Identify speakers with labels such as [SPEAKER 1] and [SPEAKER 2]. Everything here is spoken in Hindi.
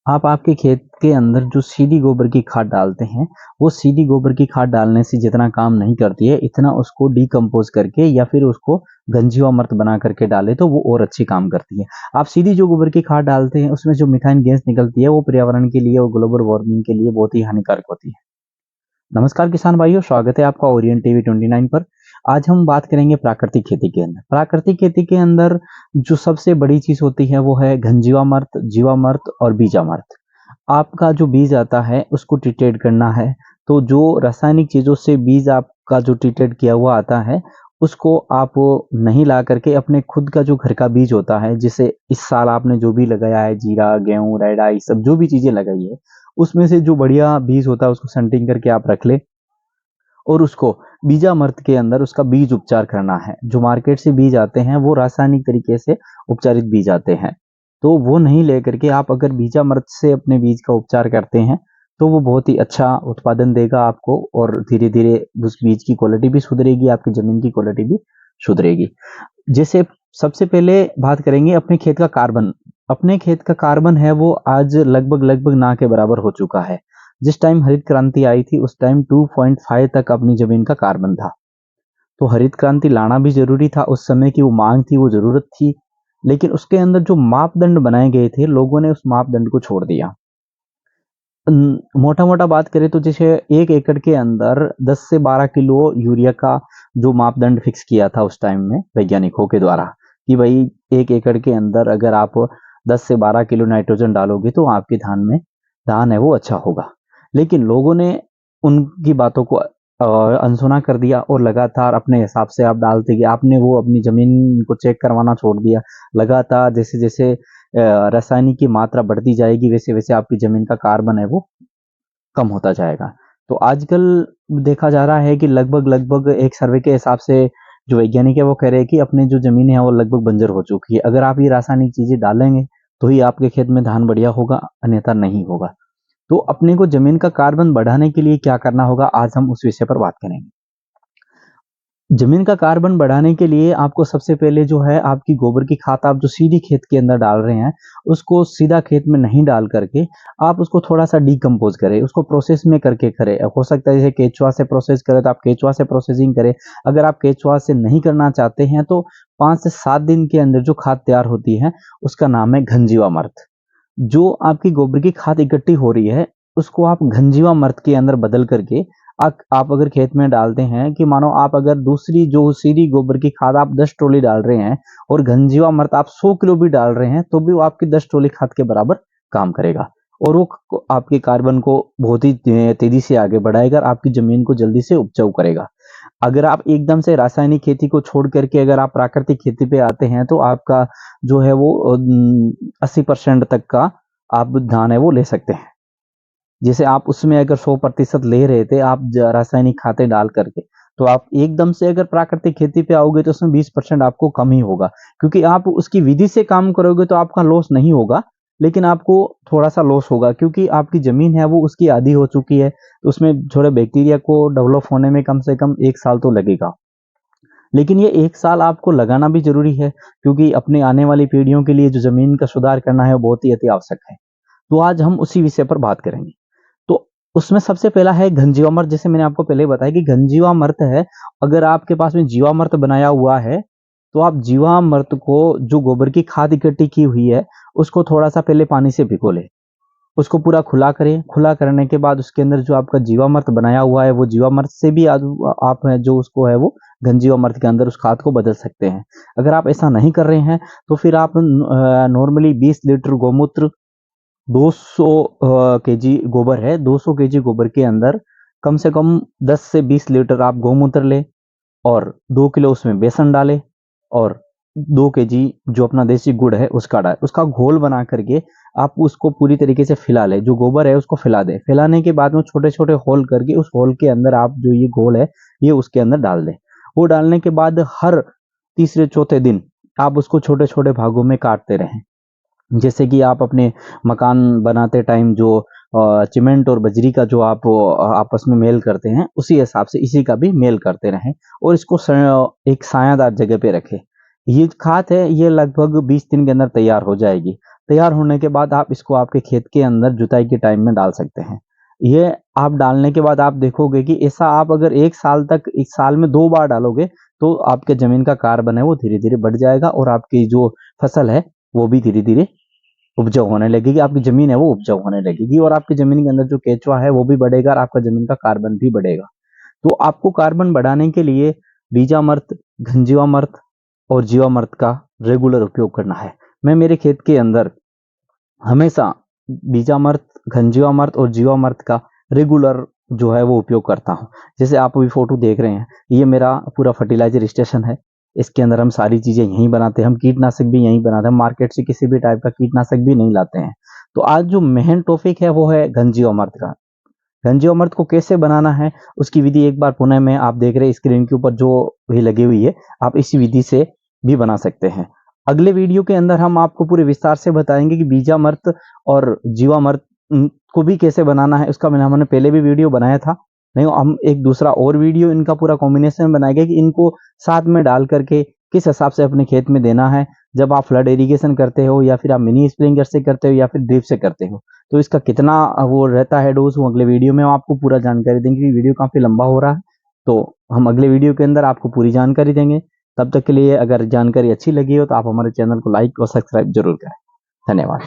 [SPEAKER 1] आप आपके खेत के अंदर जो सीधी गोबर की खाद डालते हैं, वो सीधी गोबर की खाद डालने से जितना काम नहीं करती है, इतना उसको डिकम्पोज़ करके या फिर उसको गंजीवामृत बना करके डालें तो वो और अच्छी काम करती है। आप सीधी जो गोबर की खाद डालते हैं, उसमें जो मीथेन गैस निकलती है, वो पर्यावरण के लिए और ग्लोबल वार्मिंग के लिए बहुत ही हानिकारक होती है। नमस्कार किसान भाइयों, स्वागत है आपका ओरिएंट टीवी 29 पर। आज हम बात करेंगे प्राकृतिक खेती के अंदर। प्राकृतिक खेती के अंदर जो सबसे बड़ी चीज़ होती है वो है घनजीवामृत, जीवामृत और बीजामृत। आपका जो बीज आता है उसको ट्रीटेड करना है, तो जो रासायनिक चीज़ों से बीज आपका जो ट्रीटेड किया हुआ आता है, उसको आप नहीं ला करके अपने खुद का जो घर का बीज होता है, जिसे इस साल आपने जो भी लगाया है जीरा, गेहूँ, रेडा ये सब जो भी चीज़ें लगाई है, उसमें से जो बढ़िया बीज होता है उसको सनटिंग करके आप रख लें और उसको बीजामृत के अंदर उसका बीज उपचार करना है। जो मार्केट से बीज आते हैं वो रासायनिक तरीके से उपचारित बीज आते हैं, तो वो नहीं लेकर के आप अगर बीजामृत से अपने बीज का उपचार करते हैं तो वो बहुत ही अच्छा उत्पादन देगा आपको और धीरे धीरे उस बीज की क्वालिटी भी सुधरेगी, आपकी जमीन की क्वालिटी भी सुधरेगी। जैसे सबसे पहले बात करेंगे अपने खेत का कार्बन। अपने खेत का कार्बन है वो आज लगभग लगभग ना के बराबर हो चुका है। जिस टाइम हरित क्रांति आई थी उस टाइम 2.5 तक अपनी जमीन का कार्बन था। तो हरित क्रांति लाना भी जरूरी था, उस समय की वो मांग थी, वो जरूरत थी, लेकिन उसके अंदर जो मापदंड बनाए गए थे लोगों ने उस मापदंड को छोड़ दिया। मोटा मोटा बात करें तो जैसे 1 एकड़ के अंदर 10 से 12 किलो यूरिया का जो मापदंड फिक्स किया था उस टाइम में वैज्ञानिकों के द्वारा कि भाई 1 एकड़ के अंदर अगर आप 10 से 12 किलो नाइट्रोजन डालोगे तो आपके धान है वो अच्छा होगा। लेकिन लोगों ने उनकी बातों को अनसुना कर दिया और लगातार अपने हिसाब से आप डालते गए। आपने वो अपनी जमीन को चेक करवाना छोड़ दिया। लगातार जैसे जैसे रासायनिक की मात्रा बढ़ती जाएगी वैसे वैसे आपकी जमीन का कार्बन है वो कम होता जाएगा। तो आजकल देखा जा रहा है कि लगभग लगभग एक सर्वे के हिसाब से जो वैज्ञानिक है वो कह रहे हैं कि अपनी जो जमीन है वो लगभग बंजर हो चुकी है। अगर आप ये रासायनिक चीजें डालेंगे तो ही आपके खेत में धान बढ़िया होगा, अन्यथा नहीं होगा। तो अपने को जमीन का कार्बन बढ़ाने के लिए क्या करना होगा, आज हम उस विषय पर बात करेंगे। जमीन का कार्बन बढ़ाने के लिए आपको सबसे पहले जो है आपकी गोबर की खाद आप जो सीधी खेत के अंदर डाल रहे हैं उसको सीधा खेत में नहीं डाल करके आप उसको थोड़ा सा डिकम्पोज करें, उसको प्रोसेस में करके करें। हो सकता है जैसे केचुआ से प्रोसेस करें तो आप केचुआ से प्रोसेसिंग करें। अगर आप केचुआ से नहीं करना चाहते हैं तो 5 से 7 दिन के अंदर जो खाद तैयार होती है उसका नाम है घनजीवामृत। जो आपकी गोबर की खाद इकट्ठी हो रही है उसको आप घनजीवामृत के अंदर बदल करके आप अगर खेत में डालते हैं कि मानो आप अगर दूसरी जो सीधी गोबर की खाद आप 10 ट्रॉली डाल रहे हैं और घनजीवामृत आप 100 किलो भी डाल रहे हैं तो भी वो आपकी 10 ट्रॉली खाद के बराबर काम करेगा और वो आपके कार्बन को बहुत ही तेजी से आगे बढ़ाएगा और आपकी जमीन को जल्दी से उपजाऊ करेगा। अगर आप एकदम से रासायनिक खेती को छोड़ करके अगर आप प्राकृतिक खेती पे आते हैं तो आपका जो है वो 80% तक का आप धान है वो ले सकते हैं। जैसे आप उसमें अगर 100% ले रहे थे आप रासायनिक खाते डाल करके, तो आप एकदम से अगर प्राकृतिक खेती पे आओगे तो उसमें 20% आपको कम ही होगा, क्योंकि आप उसकी विधि से काम करोगे तो आपका लॉस नहीं होगा, लेकिन आपको थोड़ा सा लॉस होगा क्योंकि आपकी जमीन है वो उसकी आधी हो चुकी है, तो उसमें थोड़े बैक्टीरिया को डेवलप होने में कम से कम 1 साल तो लगेगा। लेकिन ये 1 साल आपको लगाना भी जरूरी है क्योंकि अपने आने वाली पीढ़ियों के लिए जो जमीन का सुधार करना है वो बहुत ही अति आवश्यक है। तो आज हम उसी विषय पर बात करेंगे। तो उसमें सबसे पहला है घनजीवामृत। जैसे मैंने आपको पहले बताया कि घनजीवामृत है, अगर आपके पास में जीवामृत बनाया हुआ है तो आप जीवामृत को जो गोबर की खाद इकट्ठी की हुई है उसको थोड़ा सा पहले पानी से भिगो ले, उसको पूरा खुला करें। खुला करने के बाद उसके अंदर जो आपका जीवामृत बनाया हुआ है वो जीवामृत से भी आप है जो उसको है वो घनजीवामृत के अंदर उस खाद को बदल सकते हैं। अगर आप ऐसा नहीं कर रहे हैं तो फिर आप नॉर्मली 20 लीटर गौमूत्र, 200 केजी गोबर है, 200 केजी गोबर के अंदर कम से कम 10 से 20 लीटर आप गौमूत्र लें और 2 किलो उसमें बेसन डालें और 2 केजी जो अपना देसी गुड़ है उसका डालें। उसका घोल बना करके आप उसको पूरी तरीके से फैला लें। जो गोबर है उसको फैला दें। फैलाने के बाद में छोटे छोटे होल करके उस होल के अंदर आप जो ये घोल है ये उसके अंदर डाल दें। वो डालने के बाद हर तीसरे चौथे दिन आप उसको छोटे छोटे भागों में काटते रहें। जैसे कि आप अपने मकान बनाते टाइम जो सीमेंट और बजरी का जो आप आपस में मेल करते हैं उसी हिसाब से इसी का भी मेल करते रहें और इसको एक छायादार जगह पे रखें। ये खाद है ये लगभग 20 दिन के अंदर तैयार हो जाएगी। तैयार होने के बाद आप इसको आपके खेत के अंदर जुताई के टाइम में डाल सकते हैं। ये आप डालने के बाद आप देखोगे कि ऐसा आप अगर 1 साल तक, 1 साल में 2 बार डालोगे तो आपके ज़मीन का कार्बन है वो धीरे-धीरे बढ़ जाएगा और आपकी जो फसल है वो भी धीरे-धीरे उपजाऊ होने लगेगी, आपकी ज़मीन है वो उपजाऊ होने लगेगी और आपकी ज़मीन के अंदर जो केंचुआ है वो भी बढ़ेगा और आपका ज़मीन का कार्बन भी बढ़ेगा। तो आपको कार्बन बढ़ाने के लिए बीजामृत, घनजीवामृत और जीवामृत का रेगुलर उपयोग करना है। मैं मेरे खेत के अंदर हमेशा बीजामृत, घनजीवामृत और जीवामृत का रेगुलर जो है वो उपयोग करता हूँ। जैसे आप अभी फोटो देख रहे हैं, ये मेरा पूरा फर्टिलाइजर स्टेशन है। इसके अंदर हम सारी चीजें यहीं बनाते हैं, हम कीटनाशक भी यहीं बनाते हैं, हम मार्केट से किसी भी टाइप का कीटनाशक भी नहीं लाते हैं। तो आज जो मेन टॉपिक है वो है घनजीवामृत का। घनजीवामृत को कैसे बनाना है उसकी विधि एक बार पुनः मैं, आप देख रहे हैं स्क्रीन के ऊपर जो भी लगी हुई है, आप इसी विधि से भी बना सकते हैं। अगले वीडियो के अंदर हम आपको पूरे विस्तार से बताएंगे कि बीजामृत और जीवामृत को भी कैसे बनाना है। उसका हमने पहले भी वीडियो बनाया था, नहीं हम एक दूसरा और वीडियो इनका पूरा कॉम्बिनेशन बनाएंगे कि इनको साथ में डाल करके किस हिसाब से अपने खेत में देना है। जब आप फ्लड इरिगेशन करते हो या फिर आप मिनी स्प्रिंकलर से करते हो या फिर ड्रिप से करते हो, तो इसका कितना वो रहता है डोज, वो अगले वीडियो में हम आपको पूरा जानकारी देंगे। वीडियो काफी लंबा हो रहा है तो हम अगले वीडियो के अंदर आपको पूरी जानकारी देंगे। तब तक के लिए अगर जानकारी अच्छी लगी हो तो आप हमारे चैनल को लाइक और सब्सक्राइब जरूर करें। धन्यवाद।